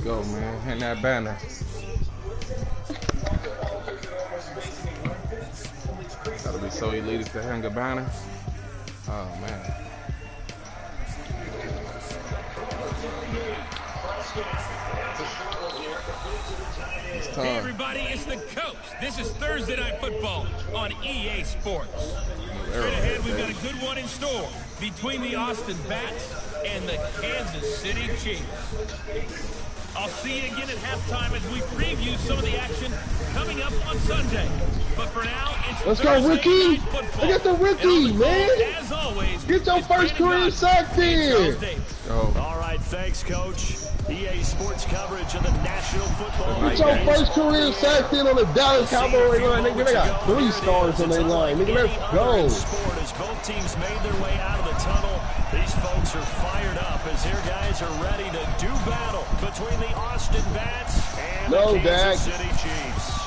go, man. Hang that banner. Gotta be so elitist to hang a banner. Oh, man. Hey everybody, it's the coach. This is Thursday Night Football on EA Sports. Straight ahead, we've got a good one in store between the Austin Bats and the Kansas City Chiefs. I'll see you again at halftime as we preview some of the action coming up on Sunday. But for now, it's let's go, Ricky. Look at the Ricky, man. As always, get your first career sack there. All right, thanks, Coach. EA Sports coverage of the National Football League. Get your first career sack in on the Dallas Cowboys line. Nigga, they got 3 stars on their line. Nigga, let's go. As both teams made their way out of the tunnel, these folks are fired up as their guys are ready to do battle between the Austin Bats and the Kansas City Chiefs.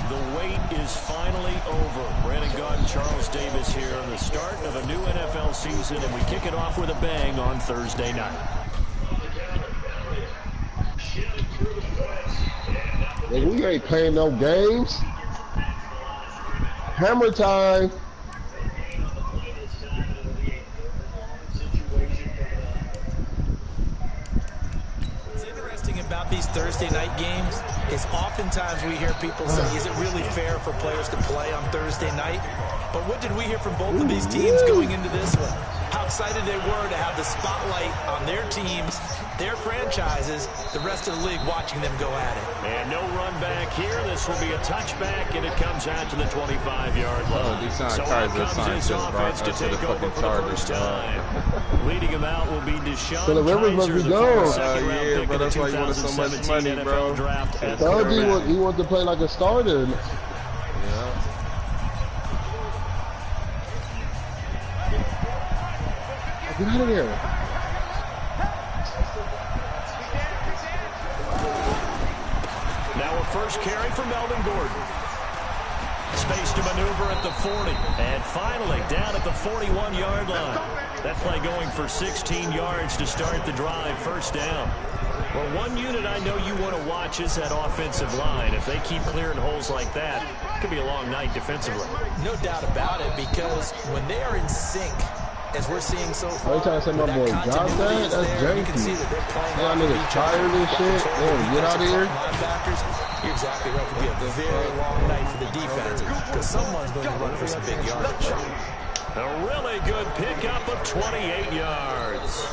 The wait is finally over. Brandon Gott and Charles Davis here on the start of a new NFL season, and we kick it off with a bang on Thursday night. Hey, we ain't playing no games. Hammer time. About these Thursday night games is oftentimes we hear people say, is it really fair for players to play on Thursday night? But what did we hear from both of these teams going into this one? How excited they were to have the spotlight on their teams, their franchises, the rest of the league watching them go at it. And no run back here. This will be a touchback, and it comes out to the 25-yard line. So out comes his offense to take over for the first time. Leading him out will be Deshaun So the Rivers must be gone. Yeah, but that's why you wanted so much money, bro. I told you he wanted to play like a starter. Get out of there. Now a first carry for Melvin Gordon. Space to maneuver at the 40. And finally down at the 41-yard line. That play going for 16 yards to start the drive. First down. Well, one unit I know you want to watch is that offensive line. If they keep clearing holes like that, it could be a long night defensively. No doubt about it, because when they are in sync, as we're seeing so far, are you trying to say my boy John that? That's janky. Y'all niggas tired of this shit. They want to get out of here. You're exactly right. It could be a very long night for the defense because someone's going to run for some big yardage. A really good pickup of 28 yards.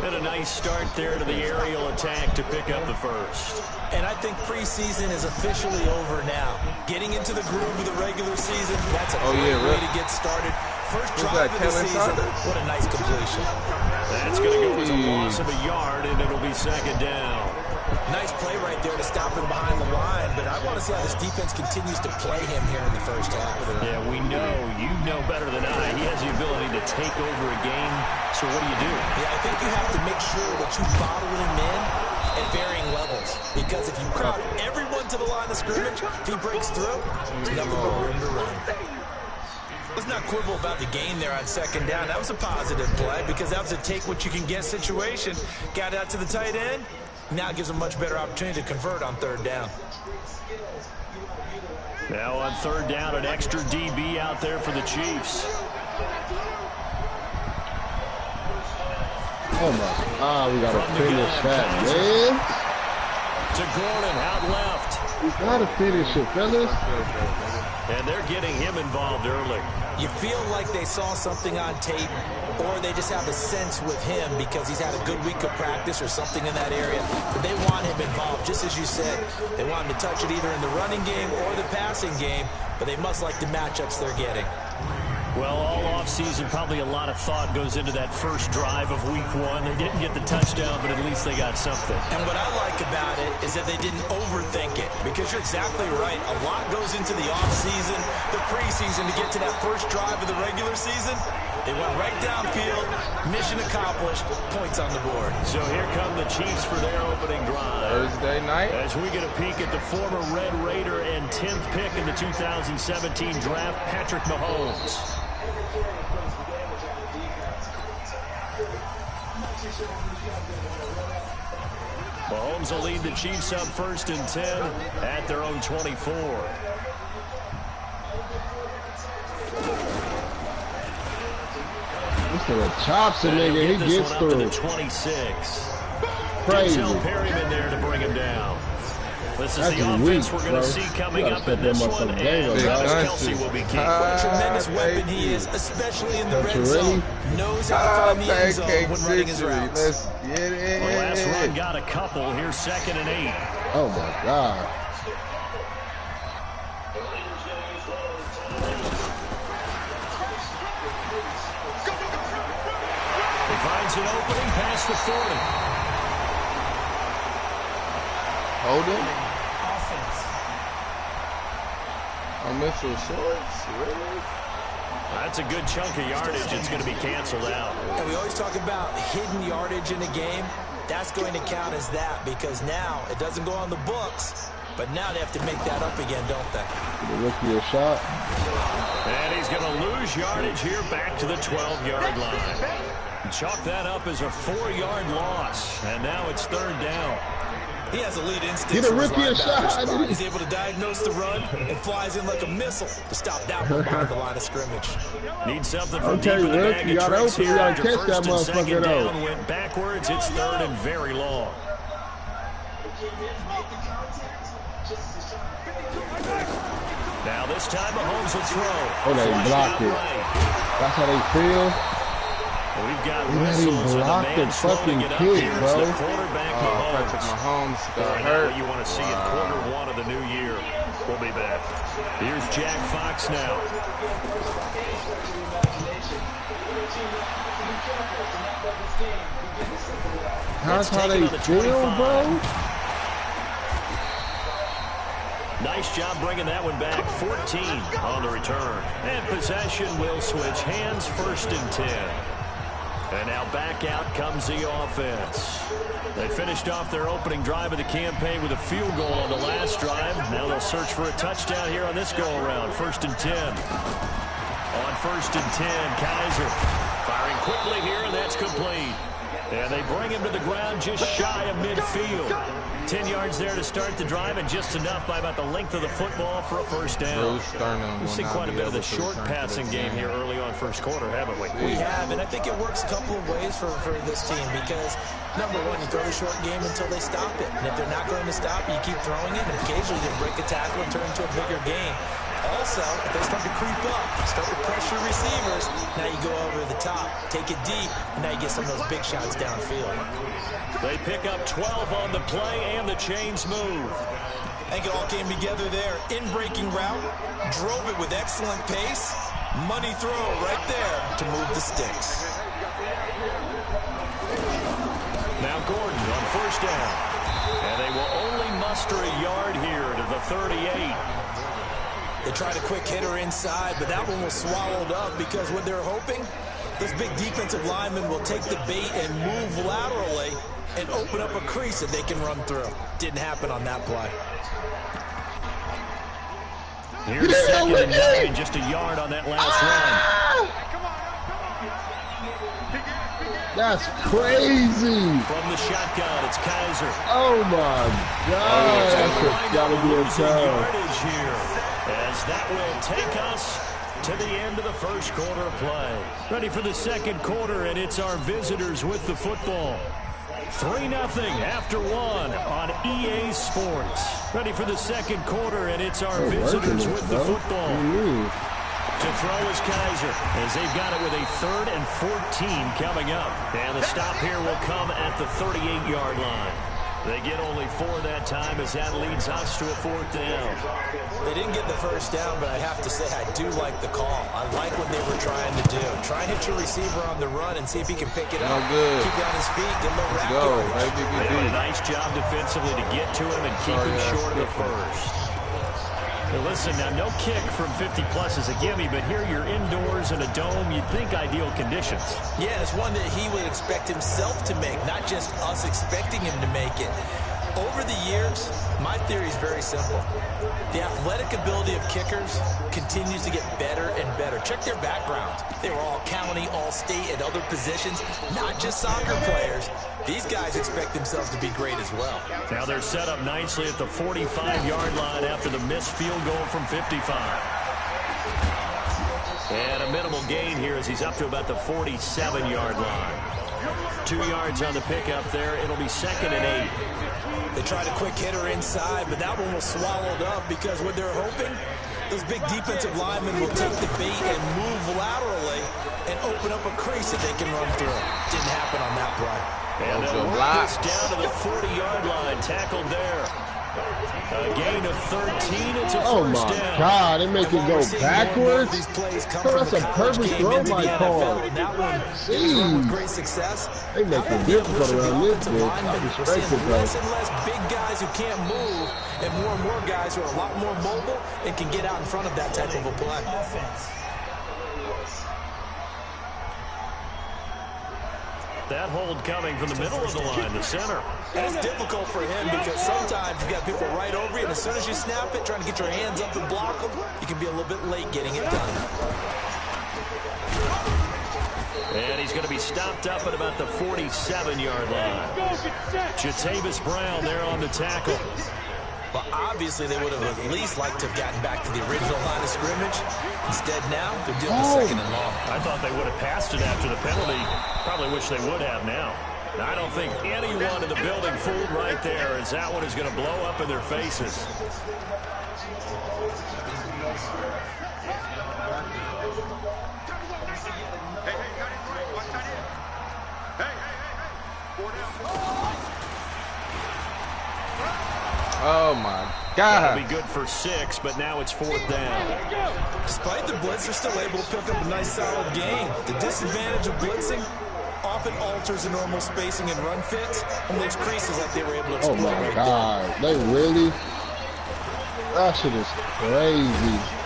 And a nice start there to the aerial attack to pick up the first. And I think preseason is officially over now. Getting into the groove of the regular season, that's a great way to get started. First drive of the season, what a nice completion. That's going to go as a loss of a yard, and it'll be second down. Nice play right there to stop him behind the line, but I want to see how this defense continues to play him here in the first half. Yeah, we know, you know better than I. He has the ability to take over a game, so what do you do? Yeah, I think you have to make sure that you bottle him in at varying levels, because if you crowd everyone to the line of scrimmage, if he breaks through, there's nothing but room to run. Let's not quibble about the gain there on second down. That was a positive play because that was a take-what-you-can-get situation. Got out to the tight end. Now it gives a much better opportunity to convert on third down. Now on third down, an extra DB out there for the Chiefs. Oh my God, we gotta finish that, man. To Gordon, out left. We gotta finish it, fellas. And they're getting him involved early. You feel like they saw something on tape, or they just have a sense with him because he's had a good week of practice or something in that area. But they want him involved, just as you said. They want him to touch it either in the running game or the passing game, but they must like the matchups they're getting. Well, all offseason, probably a lot of thought goes into that first drive of week one. They didn't get the touchdown, but at least they got something. And what I like about it is that they didn't overthink it, because you're exactly right. A lot goes into the offseason, the preseason to get to that first drive of the regular season. They went right downfield, mission accomplished, points on the board. So here come the Chiefs for their opening drive. Thursday night. As we get a peek at the former Red Raider and 10th pick in the 2017 draft, Patrick Mahomes. Mahomes will lead the Chiefs up 1st and 10 at their own 24. This nigga chops a nigga. He gets up through. to the 26. Crazy. Perryman there to bring him down. This is That's the offense weak, we're going to see coming up in this one, and Kelsey will be key. What a tremendous weapon he is, especially in the red zone. Knows how to find the end zone when running his routes. Let's get it. The last run got a couple. Here's 2nd and 8. Oh, my God. He finds an opening past the 40. Holding. Missile shorts, really? That's a good chunk of yardage. It's going to be canceled out. And we always talk about hidden yardage in a game. That's going to count as that because now it doesn't go on the books, but now they have to make that up again, don't they? The rookie a shot. And he's going to lose yardage here back to the 12-yard line. Chalk that up as a 4-yard loss, and now it's 3rd down. He has a lead instinct. Get a rookie a shot. He's able to diagnose the run and flies in like a missile to stop that one behind the line of scrimmage. Need something from deep in the bag of tricks here. You gotta After catch that 1st and 2nd motherfucker down, went backwards. It's 3rd and very long. Now this time Mahomes will throw. Oh, they blocked it. That's how they feel. We've got whistles and the man fucking it up here. Bro. The quarterback Patrick Mahomes got hurt. You want to see it quarter 1 of the new year. We'll be back. Here's Jack Fox now. That's how they feel, bro. Nice job bringing that one back. 14 on the return. And possession will switch hands. 1st and 10. And now back out comes the offense. They finished off their opening drive of the campaign with a field goal on the last drive. Now they'll search for a touchdown here on this go-around. 1st and 10. On 1st and 10, Kaiser firing quickly here, and that's complete. And they bring him to the ground just shy of midfield. 10 yards there to start the drive, and just enough by about the length of the football for a 1st down. We've seen quite a bit of the short passing game here early on 1st quarter, haven't we? We have, and I think it works a couple of ways for this team because, number one, you throw the short game until they stop it. And if they're not going to stop it, you keep throwing it, and occasionally you break a tackle and turn into a bigger game. Also, if they start to creep up, start to pressure receivers, now you go over the top, take it deep, and now you get some of those big shots downfield. They pick up 12 on the play, and the chains move. I think it all came together there. In-breaking route, drove it with excellent pace, money throw right there to move the sticks. Now Gordon on 1st down, and they will only muster a yard here to the 38. They tried a quick hitter inside, but that one was swallowed up because what they're hoping, this big defensive lineman will take the bait and move laterally and open up a crease that they can run through. Didn't happen on that play. Here's 2nd and 9, just a yard on that last run. That's crazy. From the shotgun, it's Kaiser. Oh, my God. That's got to be a yardage here, as that will take us to the end of the 1st quarter of play. Ready for the 2nd quarter, and it's our visitors with the football. 3-0 after 1 on EA Sports. Ready for the 2nd quarter, and it's our visitors with the football. To throw is Kaiser, as they've got it with a 3rd and 14 coming up. And the stop here will come at the 38-yard line. They get only 4 that time, as that leads us to a 4th down. They didn't get the 1st down, but I have to say I do like the call. I like what they were trying to do. Try and hit your receiver on the run and see if he can pick it up. Good. Keep it on his feet, get a little rack yardage. They did a nice job defensively to get to him and keep him short of the 1st. Well, listen, now no kick from 50-plus is a gimme, but here you're indoors in a dome. You'd think ideal conditions. Yeah, it's one that he would expect himself to make, not just us expecting him to make it. Over the years, my theory is very simple. The athletic ability of kickers continues to get better and better. Check their backgrounds. They were all county, all state, and other positions, not just soccer players. These guys expect themselves to be great as well. Now they're set up nicely at the 45-yard line after the missed field goal from 55. And a minimal gain here as he's up to about the 47-yard line. 2 yards on the pickup there. It'll be 2nd and 8. They tried a quick hitter inside, but that one was swallowed up because what they're hoping, those big defensive linemen will take the bait and move laterally and open up a crease that they can run through. Didn't happen on that play. And they'll work this down to the 40-yard line. Tackled there. A gain of 13. It's a first down. Oh, my God. They make it go backwards. That's a perfect throw by Carr. Jeez. Great success. They make it difficult around this bitch. I respect it, though. Less and less big guys who can't move and more guys who are a lot more mobile and can get out in front of that type of a play. That hold coming from the middle of the line, the center. And it's difficult for him because sometimes you've got people right over you, and as soon as you snap it, trying to get your hands up and block them, you can be a little bit late getting it done. And he's going to be stopped up at about the 47-yard line. Jatavis Brown there on the tackle. Well, obviously they would have at least liked to have gotten back to the original line of scrimmage. Instead now, they're dealing with 2nd and long. I thought they would have passed it after the penalty. Probably wish they would have now. I don't think anyone in the building fooled right there, as that one is going to blow up in their faces. Oh, my God. That'll be good for 6, but now it's 4th down. Despite the blitz, they're still able to pick up a nice solid gain. The disadvantage of blitzing often alters the normal spacing and run fits and leaves creases like they were able to exploit. Oh, my God. They really? That shit is crazy.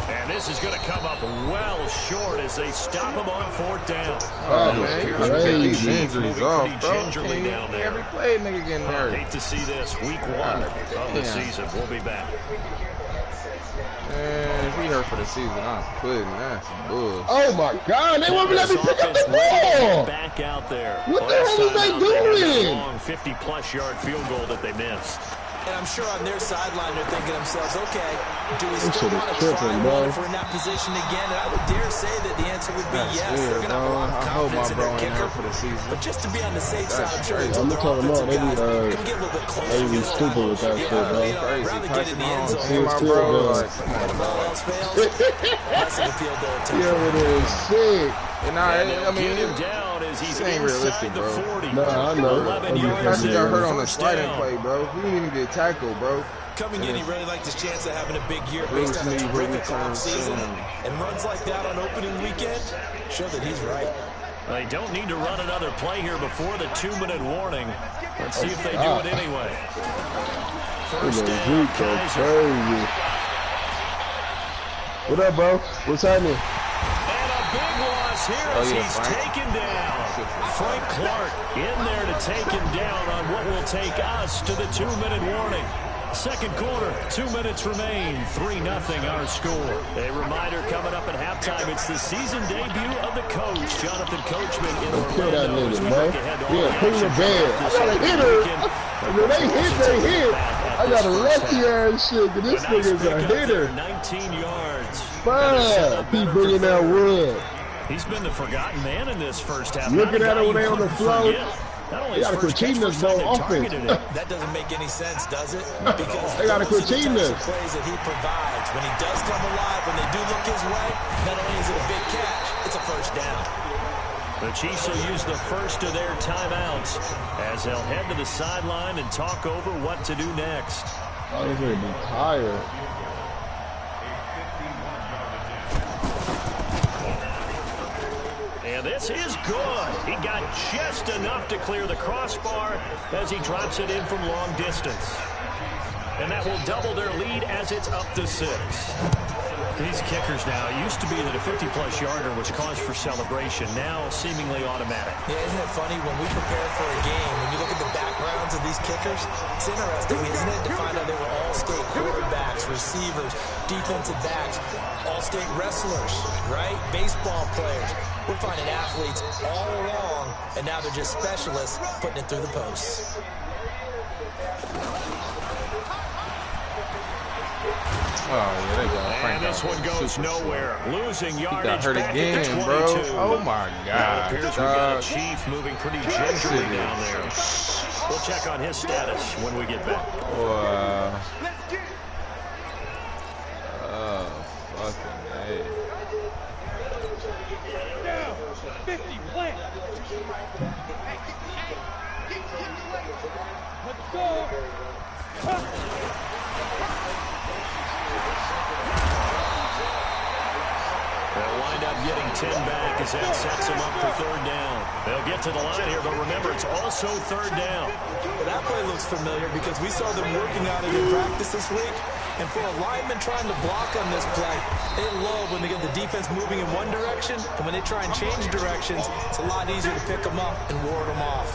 And this is going to come up well short as they stop him on 4th down. Oh, man, you gotta get these injuries off, bro. Gingerly down there. Every play, nigga getting hurt. Hate to see this. Week 1 of the season. We'll be back. Man, if we hurt for the season, I'm quitting. That's bullshit. Oh, my God. They won't let me pick up the ball. Back out there. What the hell are they doing? Long 50-plus yard field goal that they missed. And I'm sure on their sideline they're thinking to themselves, okay, do we still want to try bro. if we're in that position again? And I would dare say that the answer would be yes. They're going to have a lot of confidence in their kicker. For the season. But just to be on the safe side, I'm sure I'm gonna tell them all. They get a little bit closer. They be stupid with that shit, bro. I'd rather get in the end zone. Hey, my bro. Like, come on, If all else fails, less of a field goal attempt. Yeah, it is sick. And I mean, him down as he's ain't realistic, bro. Nah, I know. He got hurt on the sliding play, bro. He didn't even get tackled, bro. Coming in, he really liked his chance of having a big year based on a terrific offseason. And runs like that on opening weekend show that he's right. They don't need to run another play here before the 2-minute warning. Let's see if they do it anyway. First down, Kaiser. What up, bro? What's happening? And a big loss here as he's taken down. Frank Clark in there to take him down on what will take us to the 2-minute warning. Second quarter, 2 minutes remain, 3-0 our score. A reminder coming up at halftime, it's the season debut of the coach, Jonathan Coachman in Kill that Orlando. nigga, bro. Yeah, put him in bed. I got a hitter. When they hit. I got a lucky ass shit, but this nigga's a hitter. 19 yards. Fine. Keep bringing that wood. He's been the forgotten man in this first half. Looking at it when they on the floor. They gotta quit cheating this ball offense. That doesn't make any sense, does it? Because they gotta quit cheating this. Plays that he provides when he does come alive, when they do look his way, not only is it a big catch, it's a first down. The Chiefs will use the first of their timeouts as they'll head to the sideline and talk over what to do next. I was gonna be tired. And this is good. He got just enough to clear the crossbar as he drops it in from long distance. And that will double their lead as it's up to 6. These kickers now, it used to be that a 50-plus yarder was cause for celebration. Now, seemingly automatic. Yeah, isn't it funny when we prepare for a game, when you look at the backgrounds of these kickers, it's interesting, isn't it, to find out they were all-state quarterbacks, receivers, defensive backs, all-state wrestlers, right? Baseball players. We're finding athletes all along, and now they're just specialists putting it through the posts. Oh, yeah, they go. And this one goes nowhere. Losing yardage. He got hurt again, bro. Oh, my God. It appears we got a Chief moving pretty gingerly down there. We'll check on his status when we get back. Oh, fucking A. 50 play. Let's go. They'll wind up getting 10 back as that sets them up for 3rd down. They'll get to the line here, but remember, it's also 3rd down. Well, that play looks familiar because we saw them working on it in practice this week. And for a lineman trying to block on this play, they love when they get the defense moving in one direction. And when they try and change directions, it's a lot easier to pick them up and ward them off.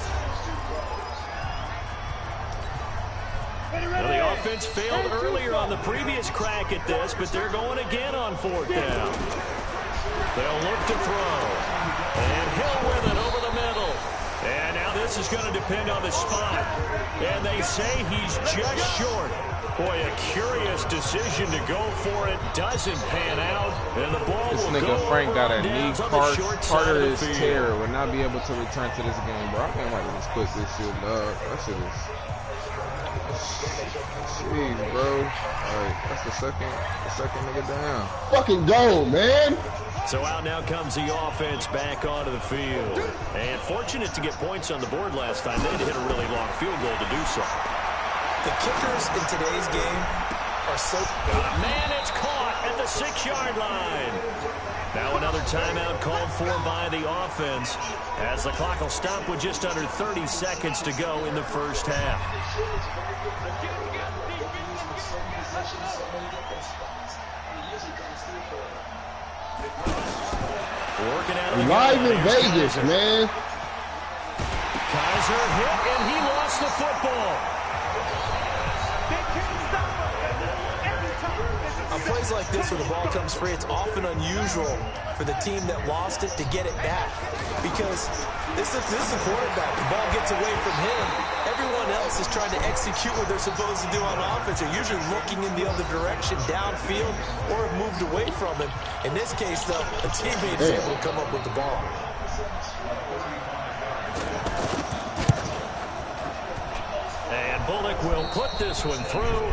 Well, the offense failed earlier on the previous crack at this, but they're going again on 4th down. They'll look to throw. And Hill with it over the middle. And now this is going to depend on the spot. And they say he's just short. Boy, a curious decision to go for it. Doesn't pan out. And the ball This will nigga go Frank got a knee part of his field. tear. Will not be able to return to this game, bro. I can't wait to just quit this shit, dog. That shit is... Jeez, bro. Alright, that's the second nigga down. Fucking go, man. So out now comes the offense back onto the field. And fortunate to get points on the board last time. They had to hit a really long field goal to do so. The kickers in today's game are so... Man, it's caught at the 6-yard line. Now another timeout called for by the offense as the clock will stop with just under 30 seconds to go in the first half. Working out of the Live in Vegas, man. Kaiser hit, and he lost the football. On plays like this where the ball comes free, it's often unusual for the team that lost it to get it back. Because this is the quarterback. The ball gets away from him. Everyone else is trying to execute what they're supposed to do on offense. They're usually looking in the other direction, downfield, or have moved away from him. In this case, though, a teammate is able to come up with the ball. And Bullock will put this one through.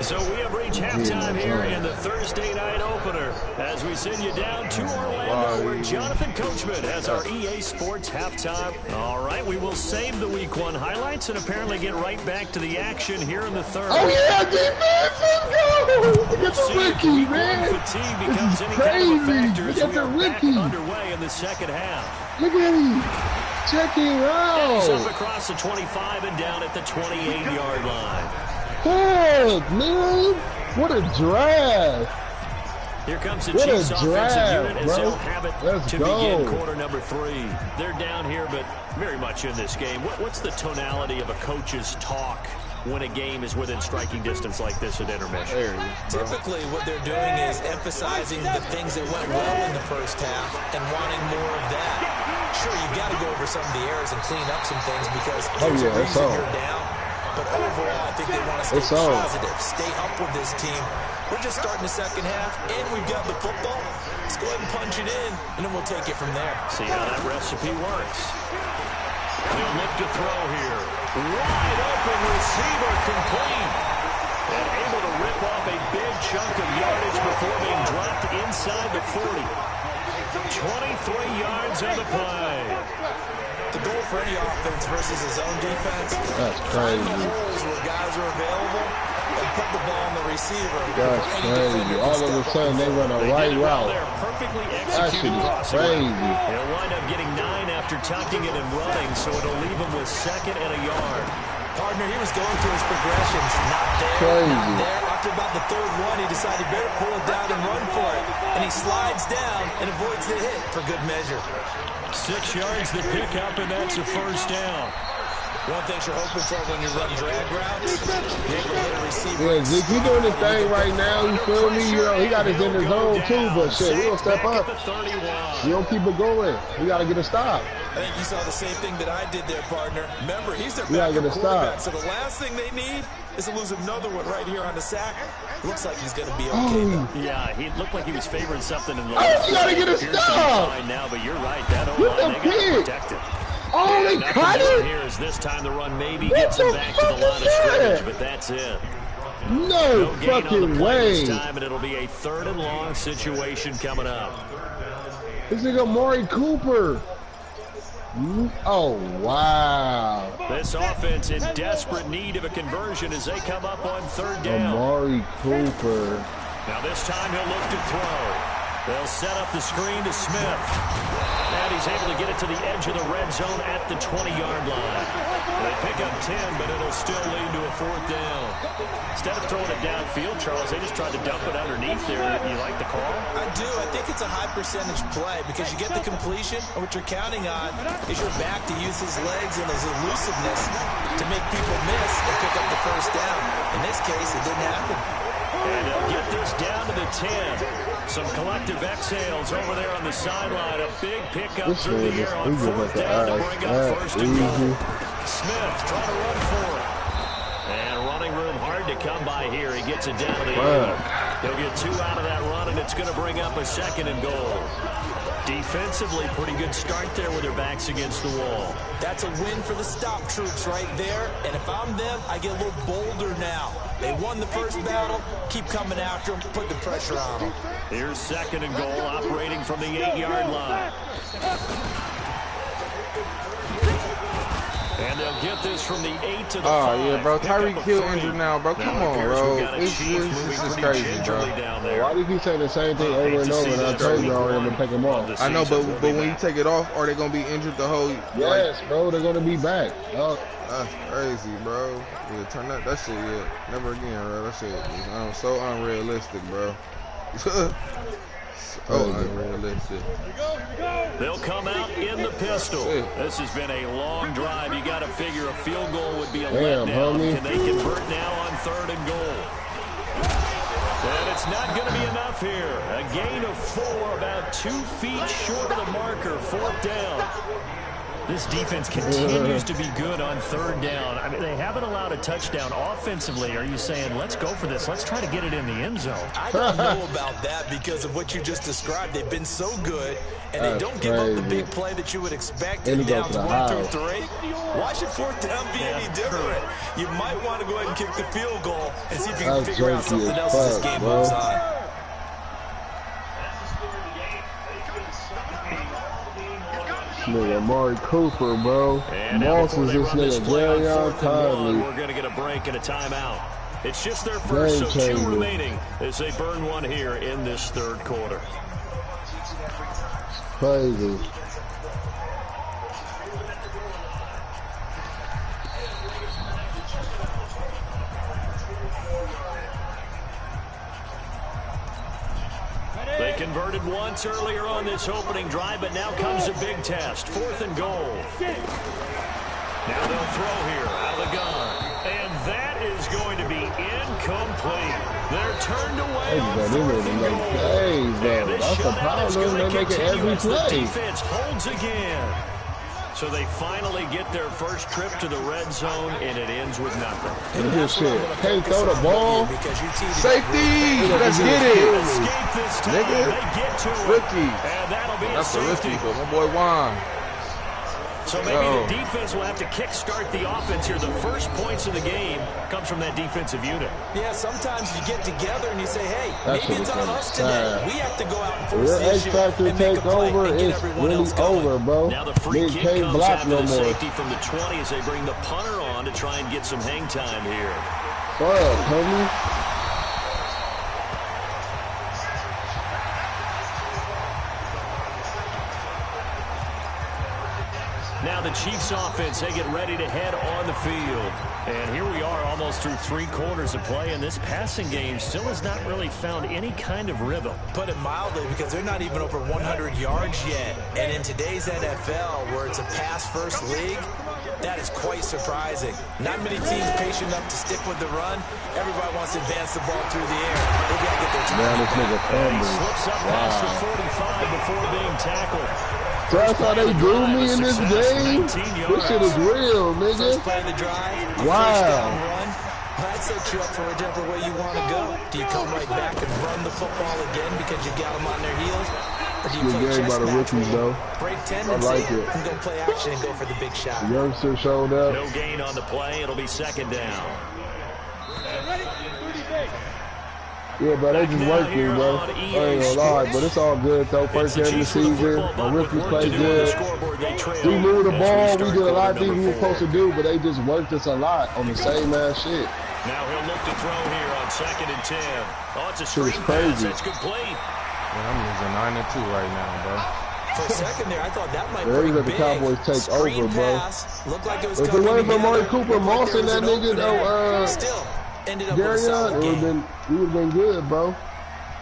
So we have reached halftime here in the Thursday night opener as we send you down to Orlando where Jonathan Coachman has our EA Sports halftime. All right, we will save the Week 1 highlights and apparently get right back to the action here in the third. Oh, yeah, defense, let's go. Look at the Ricky, man. Fatigue becomes any crazy. kind of a factor Look as at we the are back Ricky. underway in the second half. Look at him. Check him He's up out. across the 25 and down at the 28-yard line. Fuck, man. What a drive. Here comes the What a Chiefs offensive drive, unit as bro. they'll have it Let's to go. begin quarter number 3. They're down here, but very much in this game. What's the tonality of a coach's talk when a game is within striking distance like this at intermission? Typically, what they're doing is emphasizing the things that went well in the first half and wanting more of that. Sure, you've got to go over some of the errors and clean up some things because there's a reason you're down. But overall, I think they want to stay positive, stay up with this team. We're just starting the second half, and we've got the football. Let's go ahead and punch it in, and then we'll take it from there. See how that recipe works. He'll look to throw here. Wide open receiver complete. And able to rip off a big chunk of yardage before being dropped inside the 40. 23 yards on the play. The goal for any offense versus his own defense. That's crazy. Find the holes where guys are available and put the ball on the receiver. That's crazy. All of a sudden, they run a right route. Perfectly That shit executed. is crazy. He'll wind up getting 9 after tucking it and running, so it'll leave him with 2nd and a yard. Partner, he was going through his progressions. Not there, not there. After about the third one, he decided he better pull it down and run for it. And he slides down and avoids the hit for good measure. 6 yards to pick up, and that's a first down. One thing you're hoping for when you run drag routes, you're able to hit a receiver. Yeah, Zeke, he doing his thing right now. You feel me? You know, he got his in his zone too, but shit, we don't step up. You don't keep it going. We got to get a stop. I think you saw the same thing that I did there, partner. Remember, he's their backup quarterback, so the last thing they need is to lose another one right here on the sack. Looks like he's going to be okay, though. Yeah, he looked like he was favoring something in the you got to get a stop. Now, but you're right. That O-line, they got to protect it. Oh, they cut it? Here is this time the run maybe gets him back to the line of scrimmage, but that's it. No fucking way. This time, and it'll be a 3rd and long situation coming up. This nigga Amari Cooper. Oh, wow. This offense in desperate need of a conversion as they come up on 3rd down. Amari Cooper. Now this time he'll look to throw. They'll set up the screen to Smith. And he's able to get it to the edge of the red zone at the 20-yard line. They pick up 10, but it'll still lead to a 4th down. Instead of throwing it downfield, Charles, they just tried to dump it underneath there. You like the call? I do. I think it's a high percentage play because you get the completion, and what you're counting on is your back to use his legs and his elusiveness to make people miss and pick up the first down. In this case, it didn't happen. And they'll get this down to the 10. Some collective exhales over there on the sideline. A big pickup through the air on 4th down to bring up 1st and goal. Smith trying to run for it. And running room hard to come by here. He gets it down to the 8. He'll get 2 out of that run, and it's going to bring up a 2nd and goal. Defensively, pretty good start there with their backs against the wall. That's a win for the stop troops right there. And if I'm them, I get a little bolder now. They won the first battle. Keep coming after them. Put the pressure on them. Here's 2nd and goal, operating from the 8-yard line. And they'll get this from the 8 to the 5. Oh, yeah, bro. Tyreek Hill injured now, bro. Come on, bro. This is crazy, bro. Why do you keep saying the same thing over and over? And I told you already to take them off. I know, but when you take it off, are they going to be injured the whole... Yes, bro. They're going to be back. Oh. That's crazy, bro. Yeah, turn that shit, yeah. Never again, bro. That shit is so unrealistic, bro. Unrealistic. They'll come out in the pistol. This has been a long drive. You got to figure a field goal would be a letdown. Can they convert now on 3rd and goal? And it's not going to be enough here. A gain of 4, about 2 feet short of the marker. 4th down. This defense continues to be good on 3rd down. I mean, they haven't allowed a touchdown offensively. Are you saying, let's go for this? Let's try to get it in the end zone. I don't know about that because of what you just described. They've been so good, and they don't give up the big play that you would expect in downs 1 through 3. Why should 4th down be any different? You might want to go ahead and kick the field goal and see if you can figure out something else as this game moves on. Nigga, Amari Cooper, bro. Moss is this nigga very on time. We're going to get a break and a timeout. It's just their first, so 2 remaining as they burn 1 here in this 3rd quarter. Crazy. They converted once earlier on this opening drive, but now comes a big test. 4th and goal. Now they'll throw here out of the gun. And that is going to be incomplete. They're turned away on 4th and goal. And this shutout is going to continue as the defense holds again. So they finally get their first trip to the red zone, and it ends with nothing. Look at this shit. Can't throw the ball. Safety! Let's get it! Escape this time. Nigga. They get to it. Rookie. And that'll be That's a a safety. rookie for my boy Juan. So maybe the defense will have to kickstart the offense here. The first points of the game comes from that defensive unit. Yeah, sometimes you get together and you say, hey, maybe it's on us today. We have to go out and force the issue and make a play and get everyone else going. Over, bro. Now the free kick comes after the safety from the 20 as they bring the punter on to try and get some hang time here. What up, homie? Now the Chiefs offense, they get ready to head on the field. And here we are almost through 3 quarters of play, and this passing game still has not really found any kind of rhythm. Put it mildly, because they're not even over 100 yards yet. And in today's NFL, where it's a pass-first league, that is quite surprising. Not many teams patient enough to stick with the run. Everybody wants to advance the ball through the air. They got to get their time. This nigga He slips up past the 45 before being tackled. So that's how they do me in this game? This shit is real, nigga. First play of the drive, wow. First down run. That sets you up for whichever way you want to go. Do you come right back and run the football again because you got them on their heels? Or do you play game by the rookies, though. Break tendency, I like it. And go play action and go for the big shot. The youngster showed up. No gain on the play. It'll be 2nd down. Ready? 30 days. Yeah, but they just working, bro. I ain't gonna lie, but it's all good, though. First game of the season, the rookies play good. We moved the ball, we did a lot of things we were supposed to do, but they just worked us a lot on the same ass shit. Now he'll look to throw here on 2nd and 10. Oh, it's a Shit is screen crazy. pass. It's complete. Man, I'm losing 9-2 right now, bro. For a second there, I thought that might They break let the big. Cowboys take Screen over, bro. pass. Looked like it was If it coming wasn't for Amari together. Cooper, Moss and that nigga, though, Still ended up with a Darian, solid it game. we would've been good, bro.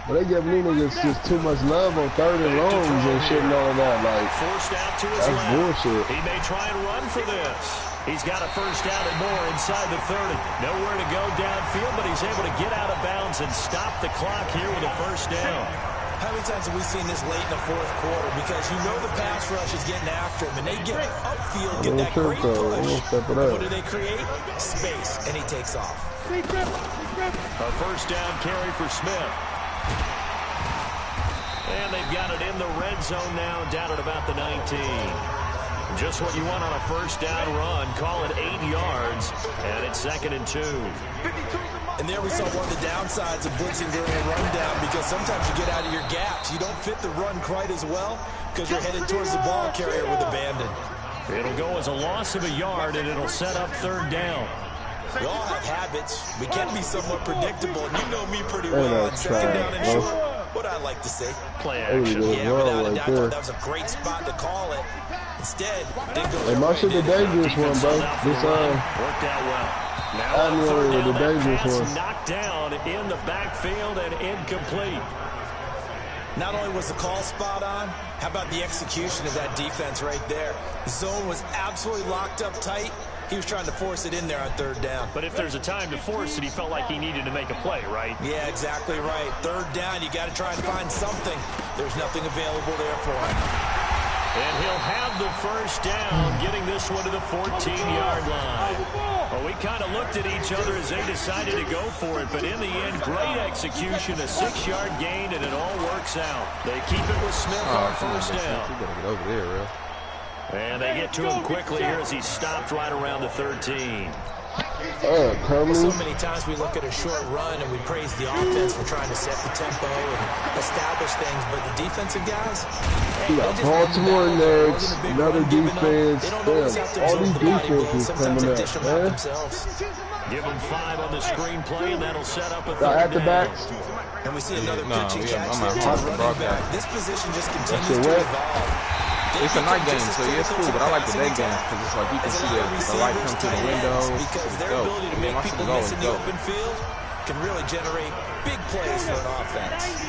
But they giving these niggas just too much love on 3rd and longs and shit and all of that. Like, Forced out to his that's left. bullshit. He may try and run for this. He's got a first down and more inside the 30. Nowhere to go downfield, but he's able to get out of bounds and stop the clock here with a first down. How many times have we seen this late in the 4th quarter? Because you know the pass rush is getting after him, and they get upfield, get that great push. And what do they create? Space, and he takes off. A first down carry for Smith. And they've got it in the red zone now, down at about the 19. Just what you want on a first down run. Call it 8 yards, and it's 2nd and 2. And there we saw one of the downsides of blitzing during a rundown, because sometimes you get out of your gaps. You don't fit the run quite as well because you're headed towards the ball carrier with abandon. It'll go as a loss of a yard, and it'll set up 3rd down. We all have habits. We can be somewhat predictable, and you know me pretty well. On 2nd down and short, what I like to say. Play action. Yeah, without a doubt, I thought that was a great spot to call it. Instead, they go. Hey, my shit the dangerous one, bro. This worked out well. Now I knew the dangerous pass one. knocked down in the backfield and incomplete. Not only was the call spot on, how about the execution of that defense right there? The zone was absolutely locked up tight. He was trying to force it in there on 3rd down. But if there's a time to force it, he felt like he needed to make a play, right? Yeah, exactly right. 3rd down, you got to try and find something. There's nothing available there for him. And he'll have the first down, getting this one to the 14-yard line. Well, we kind of looked at each other as they decided to go for it, but in the end, great execution, a 6-yard gain, and it all works out. They keep it with Smith on first down. You gotta get over there, bro. And they get to him quickly here as he's stopped right around the 13. So many times we look at a short run and we praise the offense for trying to set the tempo and establish things, but the defensive guys, you got Baltimore next, another defense. Damn, all these defenses coming up, man. Give them 5 on the screenplay, and that'll set up a 3rd Got at the down. backs. And we see another pitching catch. I'm at Running back. This position just continues to wet. evolve. It's a night game, so yeah, it's cool, but I like the day games because it's like you can see the light come through the windows. Because their ability to make people miss in the open field can really generate big plays for an offense.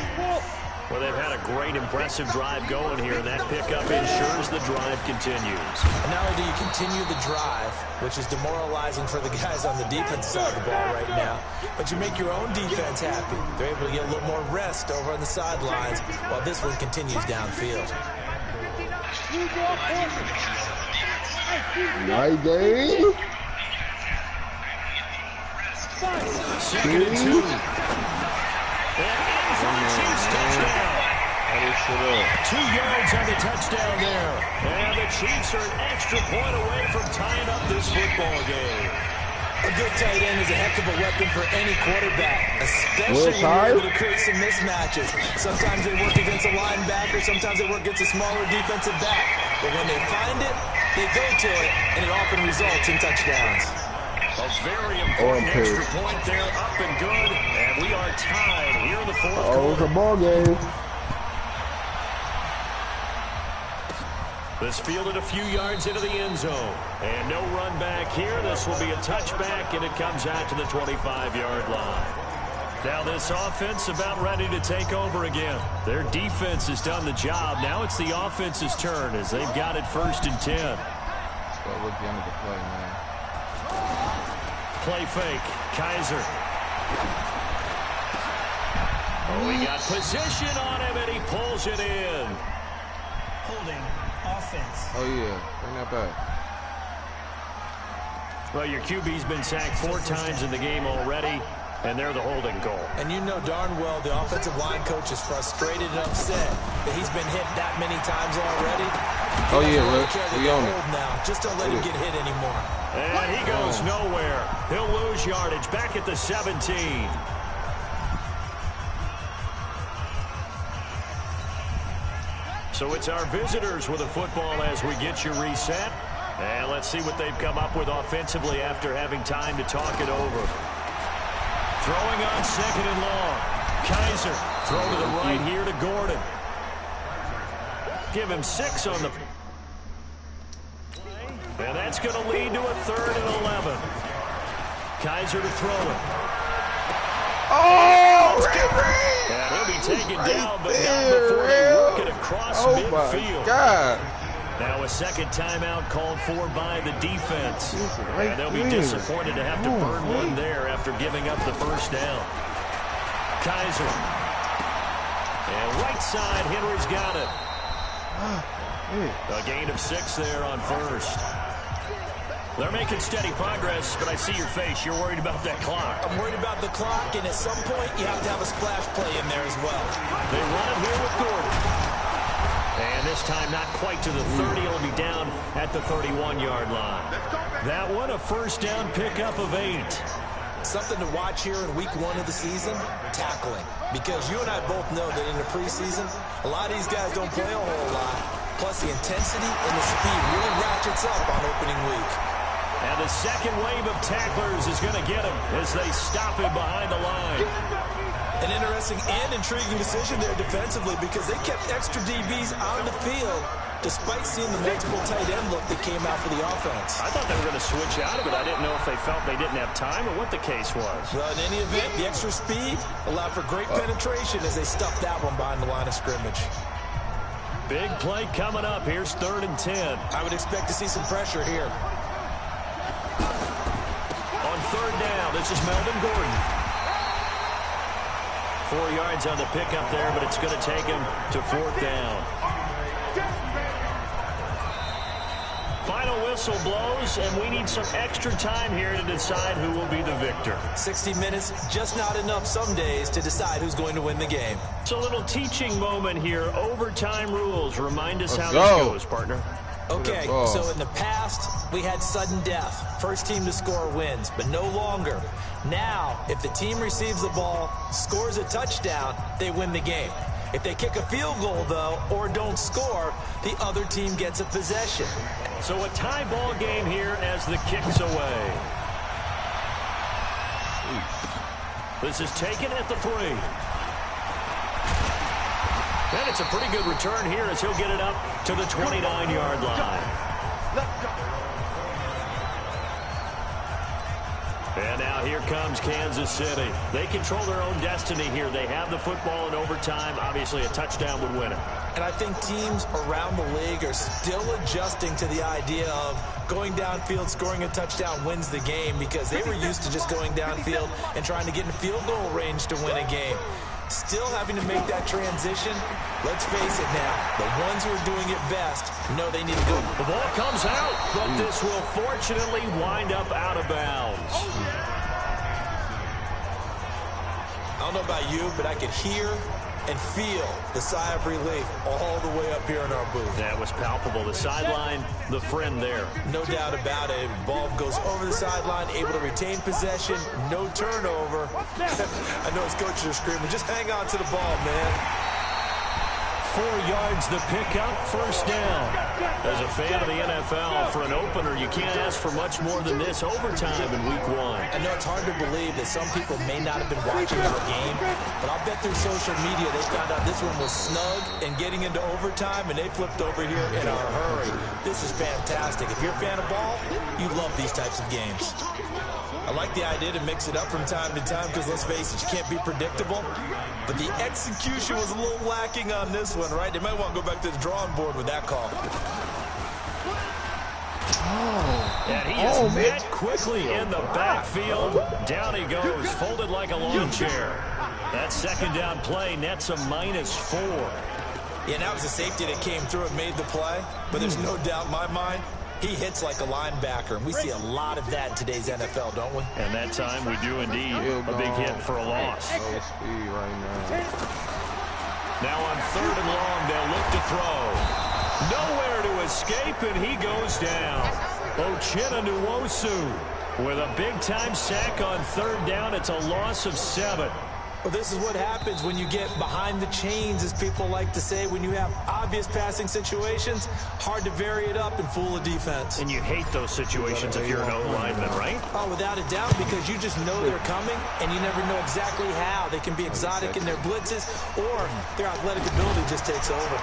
Well, they've had a great, impressive drive going here, and that pickup ensures the drive continues. And not only do you continue the drive, which is demoralizing for the guys on the defense side of the ball right now, but you make your own defense happy. They're able to get a little more rest over on the sidelines while this one continues downfield. Night game. 2nd and 2. And in for the Chiefs touchdown. 2 yards on the touchdown there. And the Chiefs are an extra point away from tying up this football game. A good tight end is a heck of a weapon for any quarterback, especially when you're able to create some mismatches. Sometimes they work against a linebacker, sometimes they work against a smaller defensive back. But when they find it, they go to it, and it often results in touchdowns. A very important extra point there, up and good, and we are tied here in the 4th quarter. It's a ball game. This fielded a few yards into the end zone. And no run back here. This will be a touchback, and it comes out to the 25-yard line. Now this offense about ready to take over again. Their defense has done the job. Now it's the offense's turn as they've got it 1st and 10. Look at the end of the play, man. Play fake. Kaiser. Oh, he got position on him, and he pulls it in. Holding offense. Oh, yeah. Bring that back. Well, your QB's been sacked 4 times in the game already, and they're the holding goal. And you know darn well the offensive line coach is frustrated and upset that he's been hit that many times already. Oh, yeah, Rick. We own it. Now. Just don't let him get hit anymore. And he goes nowhere. He'll lose yardage back at the 17. So it's our visitors with a football as we get you reset. And let's see what they've come up with offensively after having time to talk it over. Throwing on 2nd and long. Kaiser, throw to the right here to Gordon. Give him 6 on the... And that's going to lead to a 3rd and 11. Kaiser to throw it. Oh, and he'll be taken down, but not before they work it across midfield. My God. Now a 2nd timeout called for by the defense. And they'll be disappointed to have to burn one there after giving up the 1st down. Kaiser. And right side, Henry's got it. A gain of 6 there on 1st. They're making steady progress, but I see your face. You're worried about that clock. I'm worried about the clock, and at some point, you have to have a splash play in there as well. They run it here with Gordon. And this time not quite to the 30. He'll be down at the 31-yard line. That one, a 1st down pickup of 8. Something to watch here in week 1 of the season, tackling. Because you and I both know that in the preseason, a lot of these guys don't play a whole lot. Plus, the intensity and the speed really ratchets up on opening week. And the 2nd wave of tacklers is going to get him as they stop him behind the line. An interesting and intriguing decision there defensively because they kept extra DBs on the field despite seeing the multiple tight end look that came out for the offense. I thought they were going to switch out of it. I didn't know if they felt they didn't have time or what the case was. Well, in any event, the extra speed allowed for great penetration as they stuffed that one behind the line of scrimmage. Big play coming up. Here's 3rd and 10. I would expect to see some pressure here. On 3rd down, this is Melvin Gordon. 4 yards on the pickup there, but it's going to take him to 4th down. Final whistle blows, and we need some extra time here to decide who will be the victor. 60 minutes, just not enough some days to decide who's going to win the game. It's a little teaching moment here. Overtime rules. Remind us how this goes, partner. Okay, so in the past, we had sudden death. First team to score wins, but no longer. Now, if the team receives the ball, scores a touchdown, they win the game. If they kick a field goal, though, or don't score, the other team gets a possession. So a tie ball game here as the kick's away. This is taken at the 3. And it's a pretty good return here as he'll get it up to the 29-yard line. And now here comes Kansas City. They control their own destiny here. They have the football in overtime. Obviously, a touchdown would win it. And I think teams around the league are still adjusting to the idea of going downfield, scoring a touchdown wins the game because they were used to just going downfield and trying to get in field goal range to win a game. Still having to make that transition. Let's face it now, the ones who are doing it best know they need to go. The ball comes out, but this will fortunately wind up out of bounds. I don't know about you, but I could hear and feel the sigh of relief all the way up here in our booth. That was palpable. The sideline, the friend there. No doubt about it. Ball goes over the sideline, able to retain possession, no turnover. I know his coaches are screaming, just hang on to the ball, man. 4 yards the pickup, first down. As a fan of the NFL, for an opener, you can't ask for much more than this overtime in week 1. I know it's hard to believe that some people may not have been watching the game, but I'll bet through social media they found out this one was snug and getting into overtime, and they flipped over here in a hurry. This is fantastic. If you're a fan of ball, you love these types of games. I like the idea to mix it up from time to time because, let's face it, you can't be predictable. But the execution was a little lacking on this one, right? They might want to go back to the drawing board with that call. And he is met quickly in the backfield. Down he goes, folded like a lawn chair. That second down play nets a -4. Yeah, that was a safety that came through and made the play. But there's no doubt in my mind, he hits like a linebacker, and we see a lot of that in today's NFL, don't we? And that time we do indeed. A big hit for a loss. Low speed right now. Now on 3rd and long, they'll look to throw. Nowhere to escape, and he goes down. Uchenna Nwosu with a big-time sack on 3rd down. It's a loss of 7. Well, this is what happens when you get behind the chains, as people like to say. When you have obvious passing situations, hard to vary it up and fool a defense. And you hate those situations if you're an O-lineman, right? Oh, without a doubt, because you just know they're coming, and you never know exactly how. They can be exotic in their blitzes, or their athletic ability just takes over.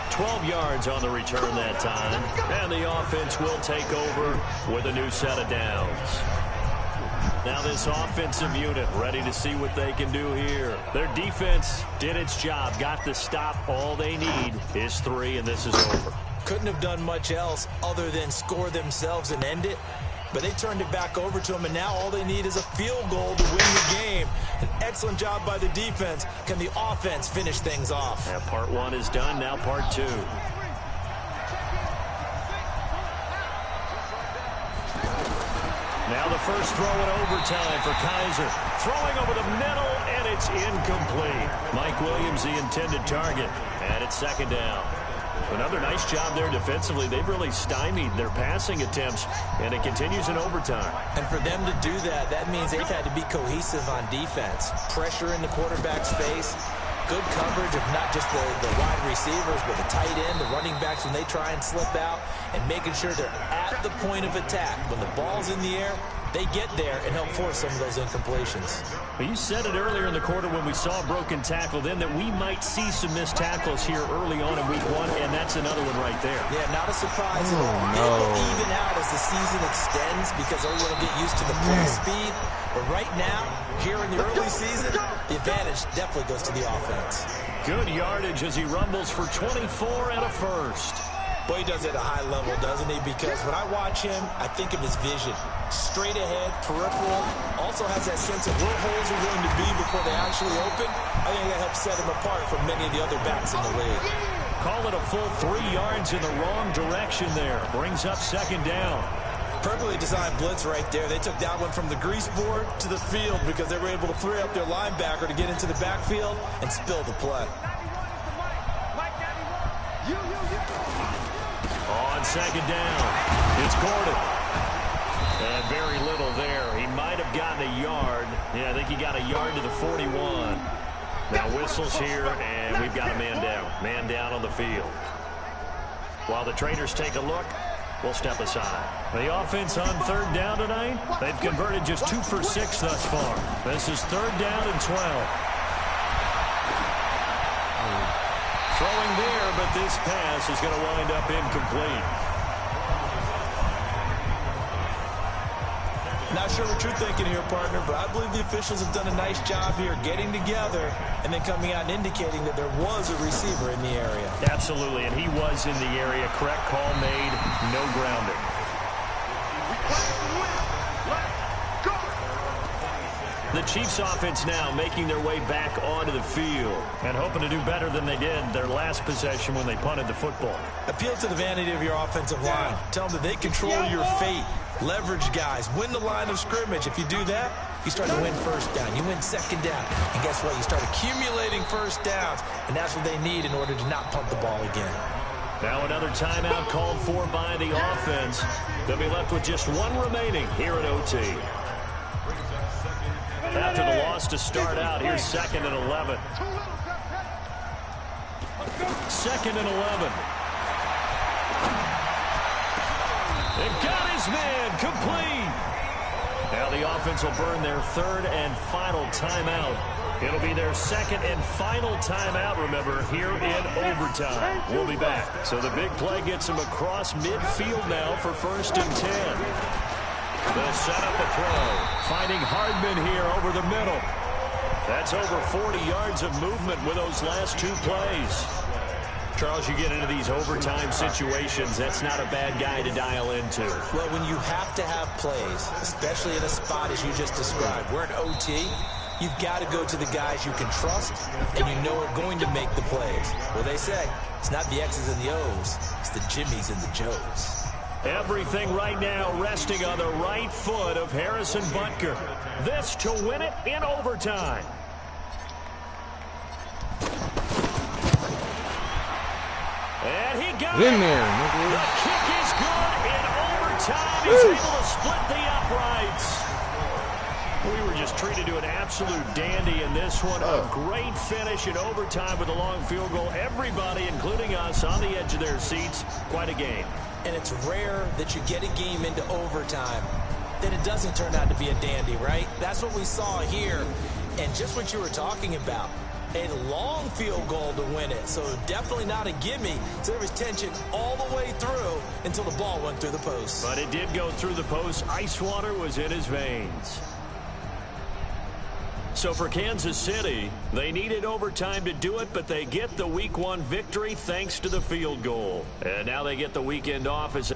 12 yards on the return that time, and the offense will take over with a new set of downs. Now this offensive unit ready to see what they can do here. Their defense did its job, got the stop. All they need is 3, and this is over. Couldn't have done much else other than score themselves and end it. But they turned it back over to them, and now all they need is a field goal to win the game. An excellent job by the defense. Can the offense finish things off? Yeah, part 1 is done, now part 2. Now the first throw in overtime for Kaiser. Throwing over the middle, and it's incomplete. Mike Williams, the intended target, and it's 2nd down. Another nice job there defensively. They've really stymied their passing attempts, and it continues in overtime. And for them to do that, that means they've had to be cohesive on defense. Pressure in the quarterback's face. Good coverage of not just the wide receivers, but the tight end, the running backs when they try and slip out, and making sure they're at the point of attack. When the ball's in the air, they get there and help force some of those incompletions. Well, you said it earlier in the quarter when we saw a broken tackle then that we might see some missed tackles here early on in week 1, and that's another one right there. Yeah, not a surprise at all. It will even out as the season extends because everyone will get used to the play speed. But right now, here in the early season, the advantage definitely goes to the offense. Good yardage as he rumbles for 24 and a first. Boy, he does it at a high level, doesn't he? Because when I watch him, I think of his vision. Straight ahead, peripheral. Also has that sense of where holes are going to be before they actually open. I think that helps set him apart from many of the other backs in the league. Call it a full 3 yards in the wrong direction there. Brings up 2nd down. Perfectly designed blitz right there. They took that one from the grease board to the field because they were able to free up their linebacker to get into the backfield and spill the play. On 2nd down, it's Gordon. And very little there. He might have gotten a yard. Yeah, I think he got a yard to the 41. Now whistles here, and we've got a man down. Man down on the field. While the traders take a look, we'll step aside. The offense on 3rd down tonight, they've converted just 2 for 6 thus far. This is 3rd down and 12. Throwing there, but this pass is going to wind up incomplete. Not sure what you're thinking here, partner, but I believe the officials have done a nice job here getting together and then coming out and indicating that there was a receiver in the area. Absolutely, and he was in the area. Correct call made, no grounding. The Chiefs offense now making their way back onto the field and hoping to do better than they did their last possession when they punted the football. Appeal to the vanity of your offensive line. Tell them that they control your fate. Leverage guys. Win the line of scrimmage. If you do that, you start to win 1st down. You win 2nd down. And guess what? You start accumulating 1st downs. And that's what they need in order to not punt the ball again. Now another timeout called for by the offense. They'll be left with just 1 remaining here at OT. After the loss to start out, here's 2nd and 11. 2nd and 11. It got his man complete. Now the offense will burn their 3rd and final timeout. It'll be their 2nd and final timeout, remember, here in overtime. We'll be back. So the big play gets him across midfield now for 1st and 10. They'll set up a throw. Finding Hardman here over the middle. That's over 40 yards of movement with those last 2 plays. Charles, you get into these overtime situations, that's not a bad guy to dial into. Well, when you have to have plays, especially in a spot as you just described, we're in OT, you've got to go to the guys you can trust and you know are going to make the plays. Well, they say it's not the X's and the O's, it's the Jimmies and the Joes. Everything right now resting on the right foot of Harrison Butker. This to win it in overtime. And he got in it. there. The kick is good in overtime. He's able to split the uprights. We were just treated to an absolute dandy in this one. A great finish in overtime with a long field goal. Everybody, including us, on the edge of their seats. Quite a game. And it's rare that you get a game into overtime, then it doesn't turn out to be a dandy, right? That's what we saw here. And just what you were talking about, a long field goal to win it. So definitely not a gimme. So there was tension all the way through until the ball went through the post. But it did go through the post. Ice water was in his veins. So for Kansas City, they needed overtime to do it, but they get the Week 1 victory thanks to the field goal. And now they get the weekend off as